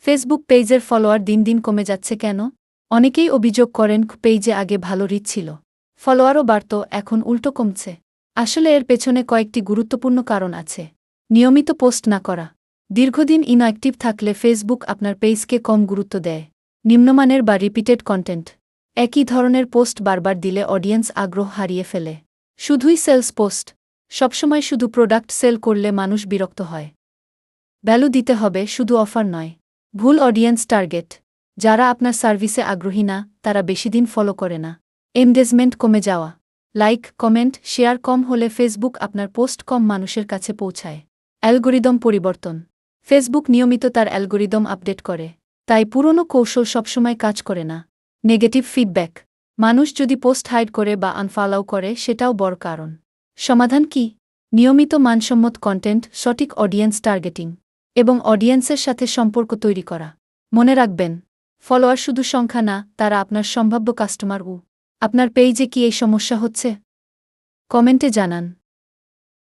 Facebook পেজের follower দিন দিন কমে যাচ্ছে কেন? অনেকেই অভিযোগ করেন পেজে আগে ভালো রিচ ছিল, ফলোয়ারও বাড়ত, এখন উল্টো কমছে। আসলে এর পেছনে কয়েকটি গুরুত্বপূর্ণ কারণ আছে। নিয়মিত পোস্ট না করা। দীর্ঘদিন ইনঅ্যাক্টিভ থাকলে ফেসবুক আপনার পেজকে কম গুরুত্ব দেয়। নিম্নমানের বা রিপিটেড কন্টেন্ট। একই ধরনের পোস্ট বারবার দিলে অডিয়েন্স আগ্রহ হারিয়ে ফেলে। শুধুই সেলস পোস্ট। সবসময় শুধু প্রোডাক্ট সেল করলে মানুষ বিরক্ত হয়। ভ্যালু দিতে হবে, শুধু অফার নয়। ভুল অডিয়েন্স টার্গেট। যারা আপনার সার্ভিসে আগ্রহী না, তারা বেশিদিন ফলো করে না। এনগেজমেন্ট কমে যাওয়া। লাইক, কমেন্ট, শেয়ার কম হলে ফেসবুক আপনার পোস্ট কম মানুষের কাছে পৌঁছায়। অ্যালগোরিদম পরিবর্তন। ফেসবুক নিয়মিত তার অ্যালগোরিদম আপডেট করে, তাই পুরনো কৌশল সবসময় কাজ করে না। Negative feedback. মানুষ যদি পোস্ট হাইড করে বা আনফলাও করে, সেটাও বড় কারণ। সমাধান কি? নিয়মিত মানসম্মত কন্টেন্ট, সঠিক অডিয়েন্স টার্গেটিং এবং অডিয়েন্সের সাথে সম্পর্ক তৈরি করা। মনে রাখবেন, ফলোয়ার শুধু সংখ্যা না, তারা আপনার সম্ভাব্য কাস্টমার। আপনার পেজে কি এই সমস্যা হচ্ছে? কমেন্টে জানান।